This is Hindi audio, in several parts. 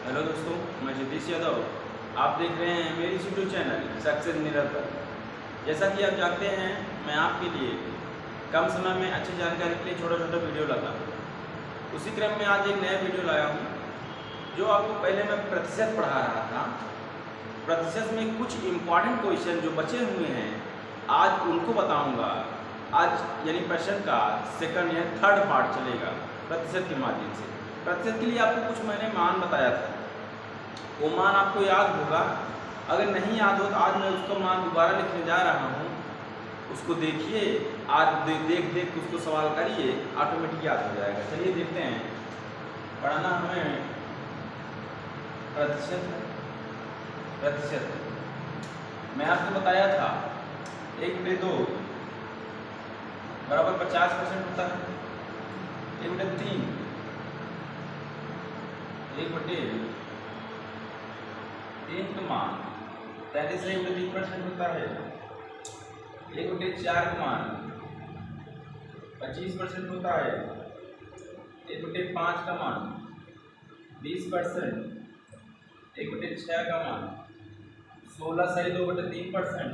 हेलो दोस्तों, मैं जगदीश यादव। आप देख रहे हैं मेरी यूट्यूब चैनल सक्सेस निरंतर। जैसा कि आप जानते हैं, मैं आपके लिए कम समय में अच्छी जानकारी के लिए छोटा छोटा वीडियो लाता हूँ। उसी क्रम में आज एक नया वीडियो लाया हूँ जो आपको पहले मैं प्रतिशत पढ़ा रहा था। प्रतिशत में कुछ इम्पॉर्टेंट क्वेश्चन जो बचे हुए हैं आज उनको बताऊँगा। आज यानी प्रश्न का सेकंड या थर्ड पार्ट चलेगा प्रतिशत के माध्यम से। प्रतिशत के लिए आपको कुछ मैंने मान बताया था, वो मान आपको याद होगा। अगर नहीं याद हो तो आज मैं उसका मान दोबारा लिखने जा रहा हूँ। उसको देखिए, आज देख के उसको सवाल करिए, ऑटोमेटिक याद हो जाएगा। चलिए देखते हैं। पढ़ना हमें प्रतिशत मैं आपको बताया था 1/2 बराबर 50% होता है। 1/3 1/3 का मान 33% होता है। 1/4 का मान 25% होता है। 1/5 का मान 20%। 1/6 का मान 16 सही 2/3%।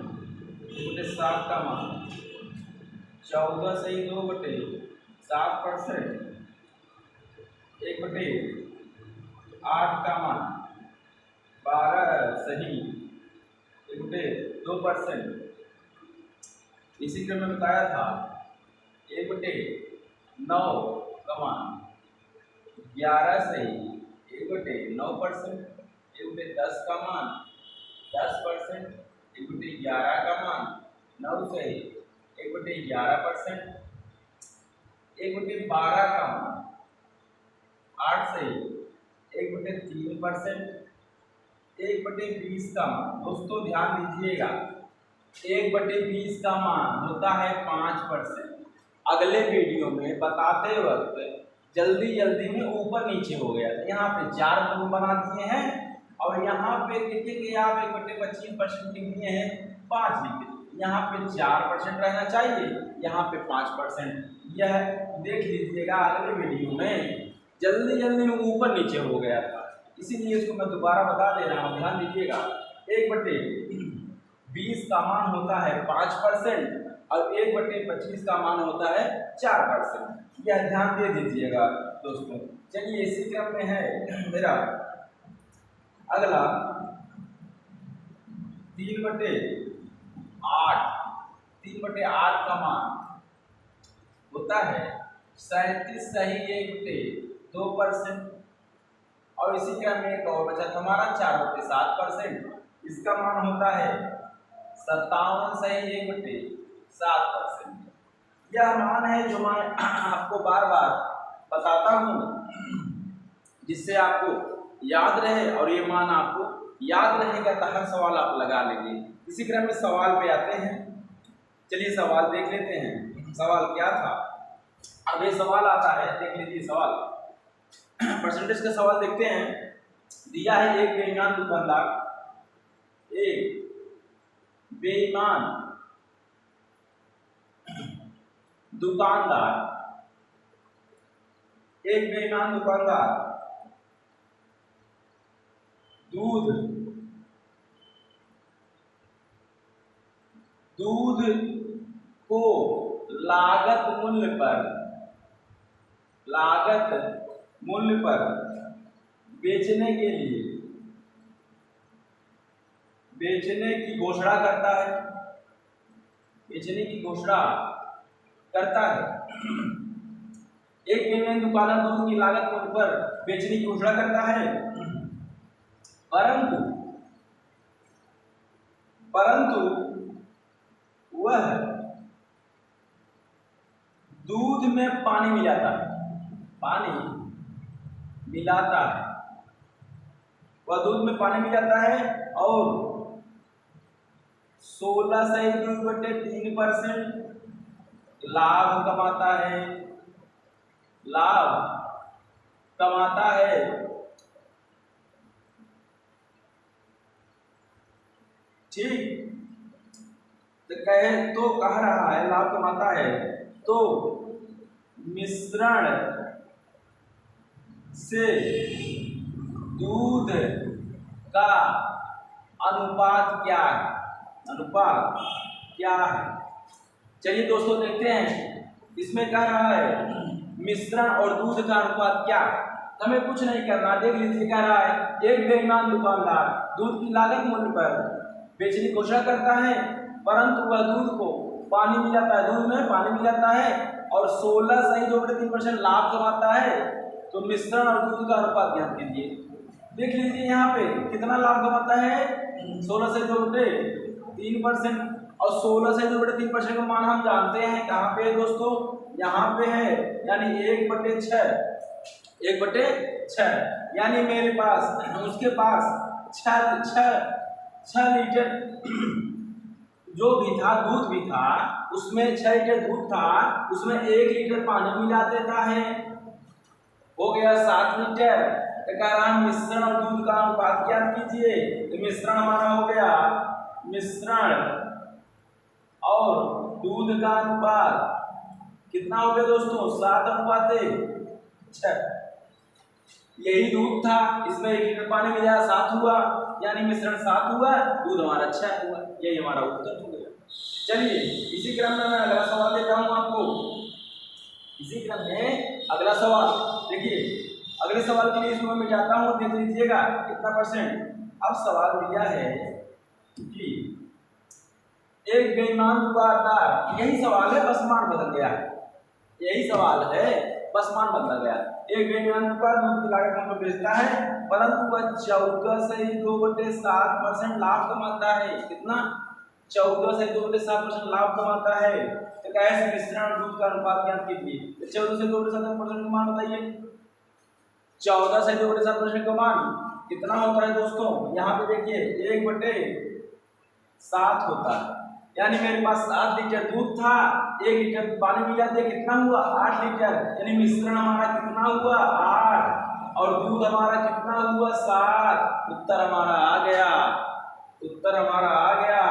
1/7 का मान 14 सही 2/7%। 1/8 का मान 12 सही 1/2%। इसी क्रम में बताया था 1/9 का मान 11 सही 1/9%। 1/10 का मान 10%। 1/11 का मान 9 सही 1/11%। 1/12 का मान 8 सही 1/3%। 1/20 का मान, दोस्तों ध्यान दीजिएगा, 1/20 का मान होता है 5%। अगले वीडियो में बताते वक्त जल्दी में ऊपर नीचे हो गया था। यहाँ पे 4 बना दिए हैं और यहाँ पे देखिए कि आप 1/25% लिख दिए हैं, 5 लिख दिए। यहाँ पे 4% रहना चाहिए, यहाँ पे 5%। यह देख लीजिएगा, अगले वीडियो में जल्दी में ऊपर नीचे हो गया था, इसीलिए इसको मैं दोबारा बता दे रहा हूँ। ध्यान दीजिएगा, 1/20 का मान होता है 5% और 1/25 का मान होता है 4%। यह ध्यान दे दीजिएगा दोस्तों। चलिए इसी क्रम में है मेरा अगला 3/8। 3/8 का मान होता है 37 सही 1/2%। और इसी क्रम में एक और बचा हमारा 4/7%। इसका मान होता है 57 सही 1/7%। यह मान है जो मैं आपको बार बार बताता हूँ, जिससे आपको याद रहे, और ये मान आपको याद रहेगा तो हर सवाल आप लगा लेंगे। इसी क्रम में सवाल पे आते हैं। चलिए सवाल देख लेते हैं। सवाल क्या था? अब ये सवाल आता है, देख लीजिए सवाल। परसेंटेज का सवाल देखते हैं। दिया है एक बेईमान दुकानदार दूध को लागत मूल्य पर बेचने की घोषणा करता है। एक बेईमान दुकानदार दूध की लागत मूल्य पर बेचने की घोषणा करता है, परंतु वह दूध में पानी मिलाता है। वह दूध में पानी मिलाता है और 16 सही 2/3% लाभ कमाता है। ठीक, तो कह रहा है लाभ कमाता है, तो मिश्रण से दूध का अनुपात क्या है, अनुपात क्या है। चलिए दोस्तों देखते हैं, इसमें कह रहा है मिश्रण और दूध का अनुपात क्या है। हमें कुछ नहीं करना, देख लीजिए कह रहा है एक बेईमान दुकानदार दूध की लागत मूल्य पर बेचने की घोषणा करता है, परंतु वह दूध को पानी मिलाता है, दूध में पानी मिलाता है और 16.3% लाभ कमाता है। तो मिश्रण और दूध का अनुपात ज्ञात कीजिए। देख लीजिए यहाँ पे कितना लाभ कमाता है, 16.3% और 16.3% का मान हम जानते हैं कहाँ पे है दोस्तों, यहाँ पे है, यानी 1/6, 1/6, यानी मेरे पास, उसके पास 6 लीटर जो भी था, दूध भी था, उसमें 6 लीटर दूध था, उसमें 1 लीटर पानी मिला देता है, हो गया 7 लीटर। तो कह रहा है मिश्रण और दूध का अनुपात क्या कीजिए। तो मिश्रण हमारा हो गया, मिश्रण और दूध का अनुपात कितना हो गया दोस्तों, 7:6। यही दूध था, इसमें 1 लीटर पानी मिला, 7 हुआ, यानी मिश्रण 7 हुआ, दूध हमारा 6 हुआ। यही हमारा उत्तर हो गया। चलिए इसी क्रम में मैं अगला सवाल देता हूं आपको। इसी क्रम में अगला सवाल देखिए, अगले सवाल के लिए इसको मैं जाता हूं, देख लीजिएगा कितना %। अब सवाल दिया है कि एक बेईमान दुकानदार, यही सवाल है बस मान बदल गया है, यही सवाल है बस मान बदल गया। एक बेईमान दुकानदार दूध की लागत हमको बेचता है, परंतु वह 14.2/7% लाभ कमाता है। कितना, 14.2/7% लाभ कमाता है। तो कैसे मिश्रण और दूध का अनुपात ज्ञात कीजिए। 14.2/7% का मान बताइए। 14.2/7% का मान कितना होता है दोस्तों, यहाँ पे देखिए 1/7 होता है, यानी मेरे पास 7 लीटर दूध था, 1 लीटर पानी मिला दिया, कितना हुआ 8 लीटर, यानी मिश्रण हमारा कितना हुआ 8 और दूध हमारा कितना हुआ 7। उत्तर हमारा आ गया, उत्तर हमारा आ गया।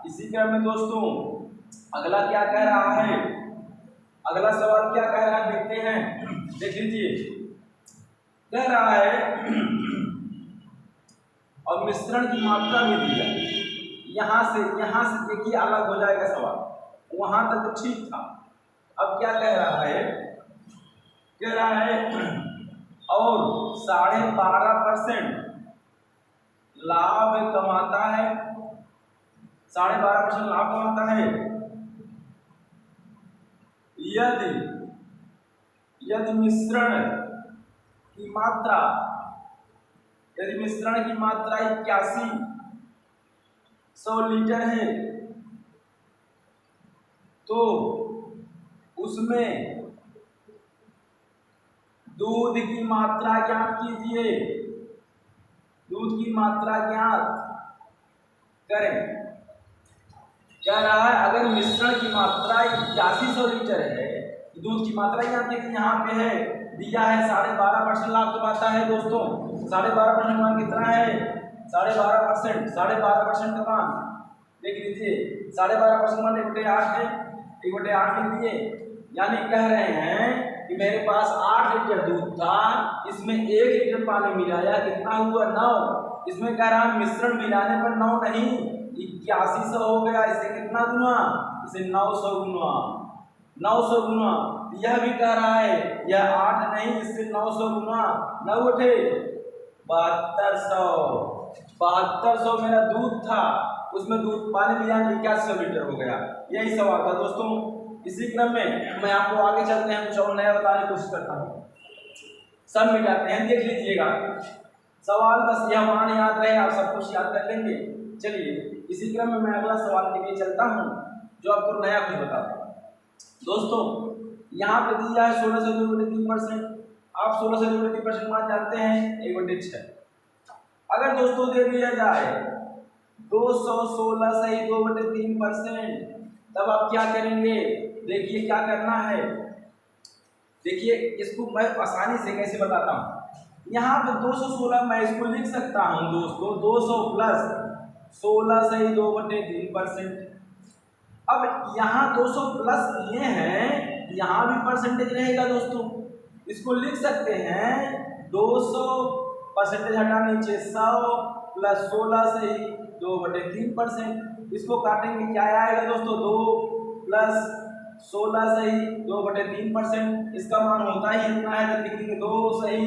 इसी क्रम में दोस्तों अगला क्या कह रहा है, अगला सवाल क्या कह रहा है देखते हैं, देख लीजिए। कह रहा है और मिश्रण की मात्रा भी दिया, यहाँ से देखिए अलग हो जाएगा सवाल, वहां तक तो ठीक था। अब क्या कह रहा है, कह रहा है और 12.5% लाभ कमाता है, 12.5% लाभ कमाता है यदि मिश्रण की मात्रा, यदि मिश्रण की मात्रा 8100 लीटर है, तो उसमें दूध की मात्रा ज्ञात कीजिए, दूध की मात्रा ज्ञात करें। कह रहा है अगर मिश्रण की मात्रा 8100 लीटर है, दूध की मात्रा ज्ञात कीजिए। यहाँ पे है दिया है 12.5% लाभ कमाता है दोस्तों, 12.5% मान कितना है, 12.5%, 12.5% का मान देख लीजिए, 12.5% मान 1/8 है, 1/8 लिख दिए। यानी कह रहे हैं कि मेरे पास 8 लीटर दूध था, इसमें 1 लीटर पानी मिलाया, कितना हुआ 9। इसमें कह रहा है मिश्रण मिलाने पर 9 नहीं 8100 हो गया, इसे कितना गुना, इसे 900 गुना, 900 गुना। यह भी कह रहा है यह 8 नहीं, इससे 900 गुना, 9 उठे 7200 मेरा दूध था, उसमें दूध पानी मिला 8100 लीटर हो गया। यही सवाल था दोस्तों। इसी क्रम में मैं आपको आगे चलते हैं, कुछ और नया बताने की कोशिश करता हूँ, सब मिटाते हैं, देख लीजिएगा सवाल, बस यह मान याद रहे, आप सब कुछ याद कर लेंगे। चलिए इसी क्रम में मैं अगला सवाल के लिए चलता हूँ, जो आपको नया कुछ बताता हूँ। दोस्तों यहाँ पे दिया है 16.2/3%, आप 16.2/3% मान जानते हैं 1/6। अगर दोस्तों दे दिया जाए 216.2/3%, तब आप क्या करेंगे, देखिए क्या करना है, देखिए इसको मैं आसानी से कैसे बताता हूँ। यहाँ पे 216 मैं इसको लिख सकता हूँ दोस्तों, 200 प्लस 16.2/3%। अब यहाँ 200 प्लस ये हैं, यहाँ भी परसेंटेज रहेगा दोस्तों, इसको लिख सकते हैं 200 परसेंटेज हटा नीचे 100 प्लस 16 से ही 2/3%। इसको काटेंगे क्या आएगा दोस्तों, 2 प्लस 16 से ही 2/3%। इसका मान होता ही इतना है, तो लिखेंगे 2 सही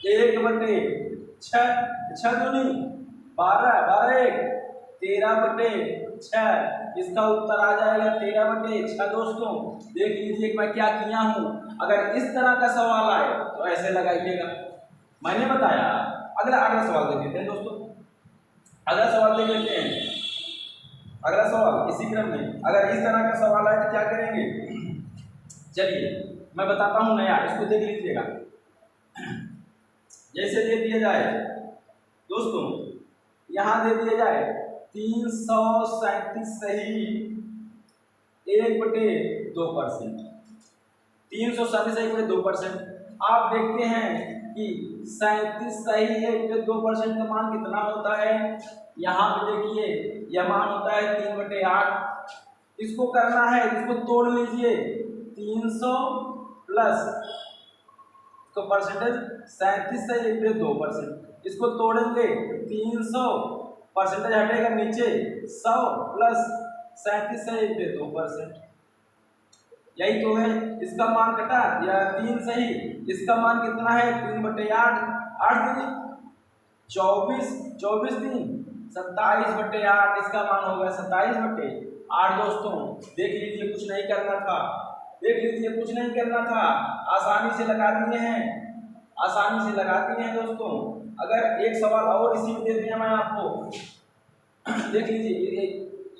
1/6, 6 दूनी 12, 12 1 13/6। इसका उत्तर आ जाएगा 13/6 दोस्तों। देख लीजिए मैं क्या किया हूँ। अगर इस तरह का सवाल आए तो ऐसे लगाइएगा, मैंने बताया। अगला सवाल देख लेते हैं दोस्तों, अगला सवाल देख लेते हैं। अगला सवाल इसी क्रम में, अगर इस तरह का सवाल आए तो क्या करेंगे, चलिए मैं बताता हूँ नया, इसको देख लीजिएगा। जैसे दे दिया जाए दोस्तों, यहाँ दे दिया जाए 337 सही 1/2%। 337 1/2%। आप देखते हैं कि 37 सही 1/2% का मान कितना होता है। यहाँ पे देखिए यह मान होता है 3/8। इसको करना है, इसको तोड़ लीजिए। 300 प्लस तो परसेंटेज 37 सही 1/2%। इसको तोड़ेंगे 300 परसेंटेज हटेगा नीचे 100 प्लस 37 सही 1/2%। यही तो है, इसका मान कटा या 3 सही, इसका मान कितना है 3/8। 8 दूनी 24, 24 3 27/8। इसका मान होगा 27/8 दोस्तों। देख लीजिए कुछ नहीं करना था, देख लीजिए कुछ नहीं करना था, आसानी से लगा दिए हैं, आसानी से लगा दिए हैं दोस्तों। अगर एक सवाल और इसी में दे दिया मैं आपको, देख लीजिए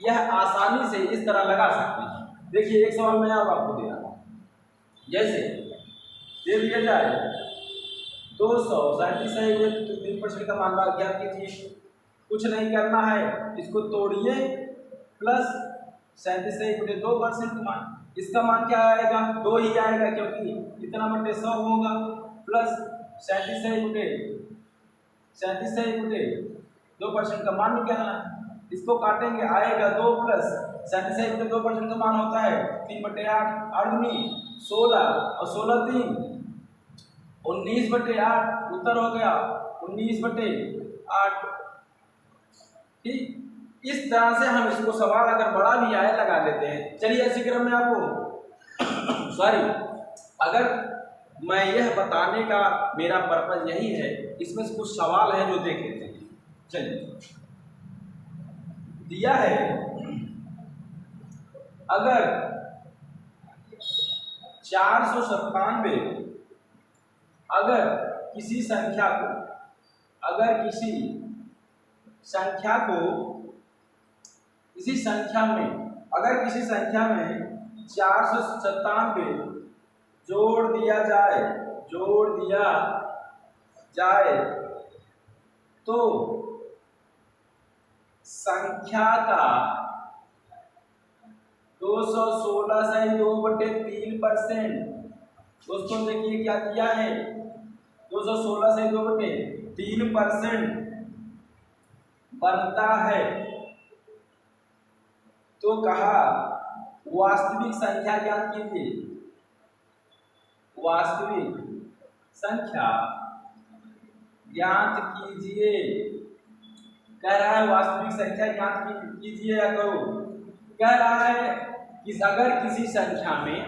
यह आसानी से इस तरह लगा सकते हैं। देखिए एक सवाल मैं और आपको दे रहा हूँ, जैसे दे दिया जाए 237 सही 3% का मान ज्ञात कीजिए। कुछ नहीं करना है, इसको तोड़िए प्लस 37 सही 2% का मान। इसका मान क्या आएगा, 2 ही आएगा क्योंकि इतना बटे 100 होगा, प्लस 37 सही 2% का मान निकालना है। इसको काटेंगे आएगा 2 प्लस 37 सही 2% का मान होता है 3/8। 8 दूनी 16 और 16 3 19/8। उत्तर हो गया 19/8। ठीक, इस तरह से हम इसको सवाल अगर बड़ा भी आए लगा लेते हैं। चलिए इसी क्रम में आपको सॉरी, अगर मैं यह बताने का मेरा पर्पज यही है, इसमें से कुछ सवाल है जो देख लेते हैं। चलिए दिया है, अगर 497 अगर किसी संख्या को, अगर किसी संख्या को, किसी संख्या में, अगर किसी संख्या में 497 जोड़ दिया जाए तो संख्या का 216 सही 2/3%। दोस्तों देखिए क्या दिया है, 216 सही 2/3% बनता है। तो कहा वास्तविक संख्या ज्ञात कीजिए। वास्तविक संख्या ज्ञात कीजिए, कह रहा है वास्तविक संख्या ज्ञात कीजिए या करो। कह रहा है कि अगर किसी संख्या में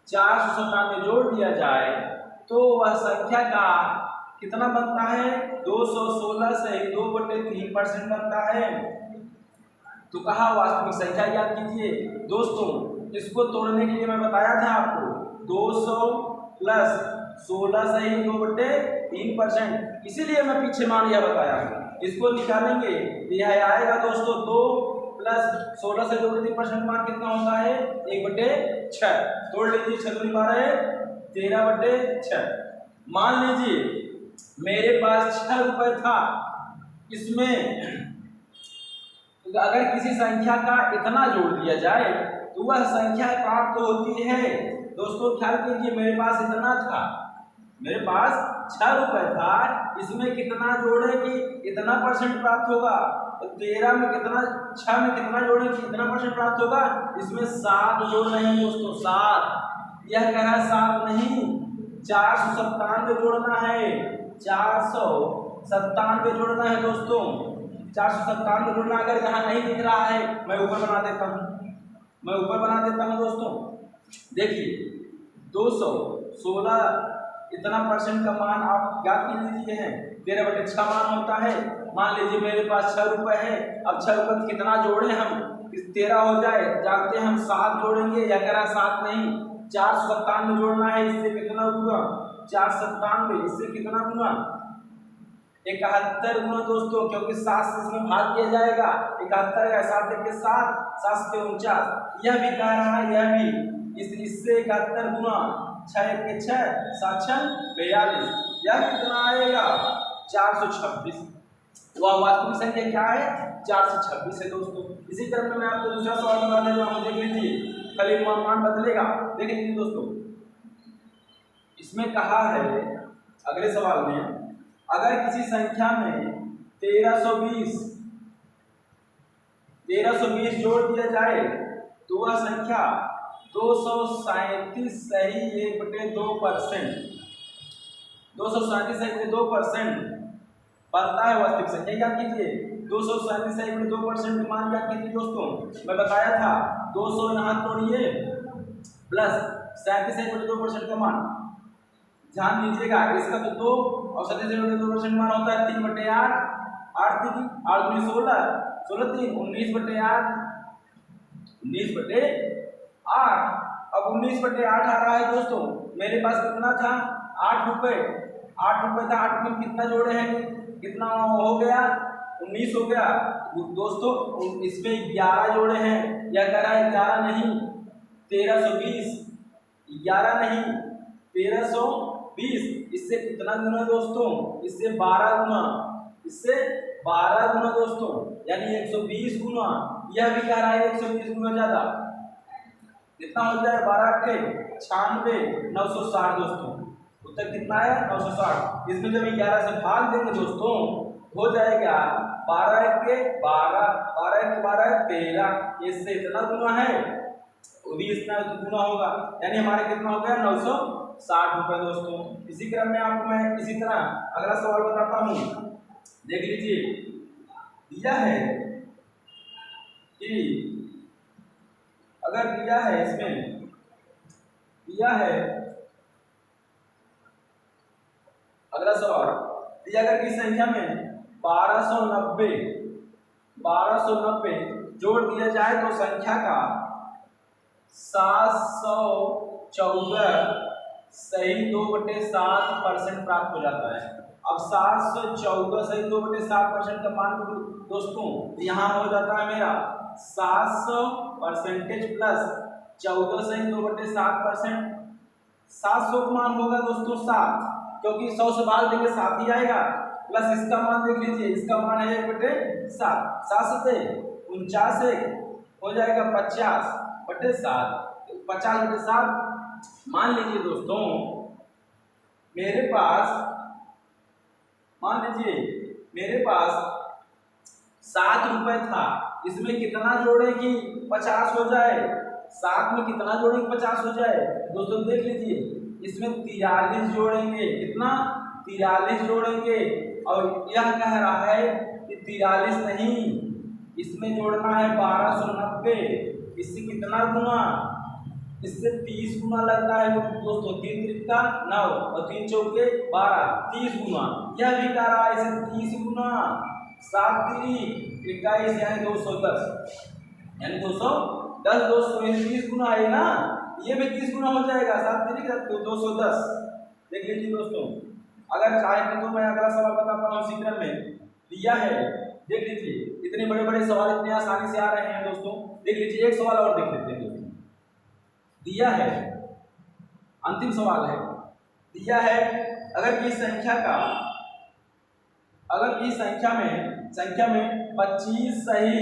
497 जोड़ दिया जाए तो वह संख्या का कितना बनता है, 216 सही 2/3% बनता है। तो कहा वास्तविक संख्या ज्ञात कीजिए। दोस्तों इसको तोड़ने के लिए मैं बताया था आपको, 200 प्लस 16 सही 2/3%, इसीलिए मैं पीछे मान यह बताया हूँ। इसको निकालेंगे तो यह आएगा दोस्तों 2 प्लस 16 से 2/3% मान कितना होता है 1/6। तोड़ लीजिए 6 दूनी 12 13/6। मान लीजिए मेरे पास 6 रुपए था, इसमें अगर किसी संख्या का इतना जोड़ दिया जाए तो वह संख्या प्राप्त होती है। दोस्तों ख्याल कीजिए मेरे पास इतना था, मेरे पास 6 रुपए था, इसमें कितना जोड़े कि इतना परसेंट प्राप्त होगा। तो 13 में कितना, 6 में कितना जोड़े कि इतना परसेंट प्राप्त होगा। इसमें 7 जोड़ रहे हैं दोस्तों, 7। यह कह रहा है 7 नहीं 497 जोड़ना है, 497 जोड़ना है दोस्तों, 497 जोड़ना। अगर यहाँ नहीं दिख रहा है मैं ऊपर बना देता हूँ, दोस्तों। देखिए 216 इतना परसेंट का मान आप ज्ञात कर लीजिए हैं, 13/6 मान होता है। मान लीजिए मेरे पास 6 रुपए है, अब 6 रुपए कितना जोड़े हम, 13 हो जाए, जानते हैं हम 7 जोड़ेंगे, या करा 7 नहीं, 497 जोड़ना है। इससे कितना गुना, 497, इससे कितना गुना, 71 गुना दोस्तों, क्योंकि 7 से इसमें भाग किया जाएगा। 71 का 7 के 7, 7 से 49, यह भी कह रहा है, यह भी इससे 71 गुना, 6 के 6, 7 42, यह कितना आएगा, 426। वह वास्तविक संख्या क्या है, 426 है दोस्तों। इसी क्रम में मैं आपको दूसरा सवाल बता दे रहा हूँ, देख लीजिए, खाली मान बदलेगा। देख लीजिए दोस्तों, इसमें कहा है अगले सवाल में, अगर किसी संख्या में 1320 जोड़ दिया जाए तो वह संख्या 237 सही 1/2%, 237 सही 2% बनता है वास्तविक संख्या। क्या कीजिए, 237 सही 1/2% मान क्या कीजिए दोस्तों, मैं बताया था 200 यहाँ तोड़िए प्लस 37 सही 1/2% का मान, ध्यान दीजिएगा। इसका तो 2 और 37 सही 1/2% मान होता है 3/8, 8 3 8 2 16, 16 3 19/8, 19/8। अब 19/8 आ रहा है दोस्तों, मेरे पास कितना था, 8 रुपए, 8 रुपए था, 8 में कितना जोड़े हैं, कितना हो गया, 19 हो गया दोस्तों। इसमें 11 जोड़े हैं, या कह रहा है 11 नहीं 1320, 11 नहीं 1320, इससे कितना गुना दोस्तों, इससे 12 गुना, इससे 12 गुना दोस्तों, यानी 120 गुना। यह भी कह रहा है 120 गुना ज्यादा, कितना हो जाए, 12 के 96, 960 दोस्तों। उत्तर कितना है, 960। इसमें जब 11 से भाग देंगे दोस्तों, हो जाएगा 12 के 12, 12 के 12 13, इससे इतना गुना है, वो भी इतना गुना होगा, यानी हमारे कितना हो गया, 960 रुपए दोस्तों। इसी क्रम में आपको मैं इसी तरह अगला सवाल बताता हूँ, देख लीजिए। दिया है कि अगर दिया है, इसमें दिया है अगला सवाल, दिया अगर किस संख्या में 1290 जोड़ दिया जाए तो संख्या का 714 सही 2/7% प्राप्त हो जाता है। अब 714 सही 2/7% का मान दोस्तों यहाँ हो जाता है मेरा 700% प्लस 14 सही 2/7%, 700 का मान होगा दोस्तों 7, क्योंकि 100 से भाग देंगे 7 ही आएगा, प्लस इसका मान देख लीजिए, इसका मान है 1/7, 7 से 49 हो जाएगा 50/7, 50/7। मान लीजिए दोस्तों मेरे पास 7 रुपए था, इसमें कितना जोड़े कि 50 हो जाए, 7 में कितना जोड़े कि 50 हो जाए दोस्तों, देख लीजिए। इसमें 43 जोड़ेंगे, कितना, 43 जोड़ेंगे, और यह कह रहा है कि 43 नहीं, इसमें जोड़ना है 1290, इससे कितना गुना, इससे 30 गुना लगता है दोस्तों, 3 त्रिका 9 और 3 चौके 12, 30 गुना। यह भी कह रहा है इसे 30 गुना, 7 3 21 यानी 210, यानी 210 दोस्तों, 30 गुना है ना, ये भी 30 गुना हो जाएगा, 7 3 210। देख लीजिए दोस्तों, अगर चाहे तो मैं अगला सवाल बताता हूँ इसी क्रम में। दिया है, देख लीजिए, इतने बड़े बड़े सवाल इतने आसानी से आ रहे हैं दोस्तों। देख लीजिए, एक सवाल और देख लेते हैं दोस्तों। दिया है, अंतिम सवाल है, दिया है अगर किसी संख्या में 25 सही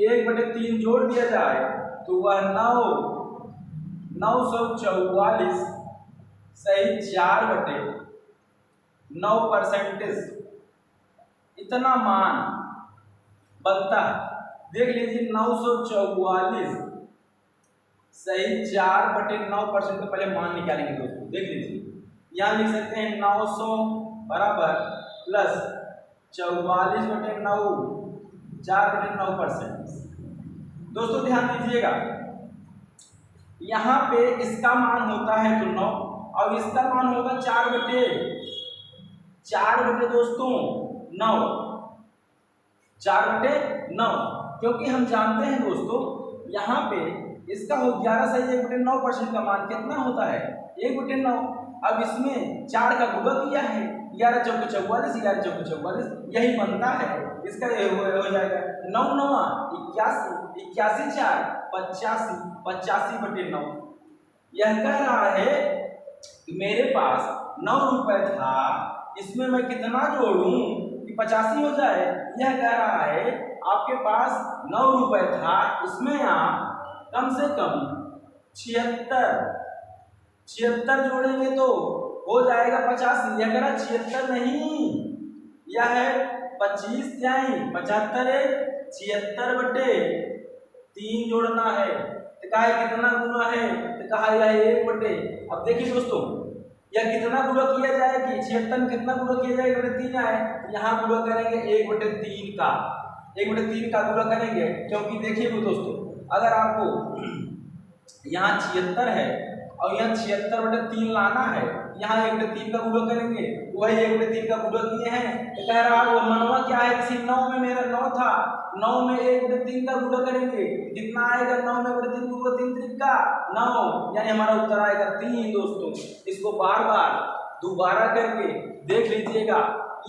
1/3 जोड़ दिया जाए तो वह 944 सही 4/9% इतना मान बनता है। देख लीजिए, 944 सही 4/9% का पहले मान निकालेंगे दोस्तों। देख लीजिए, यहाँ लिख सकते हैं 900 बराबर प्लस 44/9 4/9%। दोस्तों ध्यान दीजिएगा, यहाँ पे इसका मान होता है तो 9 और इसका मान होगा 4/4 दोस्तों 9, 4/9, क्योंकि हम जानते हैं दोस्तों यहाँ पे इसका हो 11 सही 1/9% का मान कितना होता है 1/9। अब इसमें 4 का गुणा किया है 11 चौके 44, 11 चौके 44, यही बनता है। इसका हो जाएगा 9 9 81, 81 4 85, 85/9। यह कह रहा है कि मेरे पास 9 रुपए था, इसमें मैं कितना जोड़ूं कि 85 हो जाए। यह कह रहा है आपके पास 9 रुपए था, इसमें आप कम से कम 76 जोड़ेंगे तो हो जाएगा 85। यह कह रहा 76 नहीं, यह है 25 त्याई 75 76/3 जोड़ना है। तो कहा कितना गुना है, तो कहा यह 1/। अब देखिए दोस्तों यह कितना गुना किया जाएगी 76 में कितना गुना किया जाएगा 3 आए, यहाँ गुना करेंगे 1/3 का, 1/3 का गुना करेंगे। क्योंकि देखिए दोस्तों अगर आपको यहाँ 76 है और यहाँ 76/3 लाना है, यहाँ 1/3 का गुणा करेंगे, वही 1/3 का गुणा किए हैं। तो कह रहा है वो मनवा क्या है, किसी 9 में मेरा 9 था, 9 में 1/3 का गुणा करेंगे, कितना आएगा 9 में 1/3 गुणा 3 3 का 9, यानी हमारा उत्तर आएगा 3। दोस्तों इसको बार बार दोबारा करके देख लीजिएगा,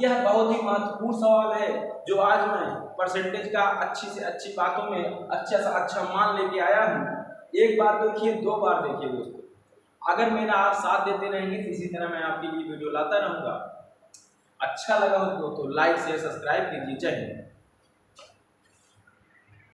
यह बहुत ही महत्वपूर्ण सवाल है जो आज मैं परसेंटेज का अच्छी से अच्छी बातों में अच्छा सा अच्छा मान लेके आया हूँ। एक बार देखिए, 2 बार देखिए दोस्तों। अगर मेरा आप साथ देते रहेंगे तो इसी तरह मैं आपके लिए वीडियो लाता रहूँगा। अच्छा लगा हो तो लाइक शेयर सब्सक्राइब कीजिए। जय हिंद।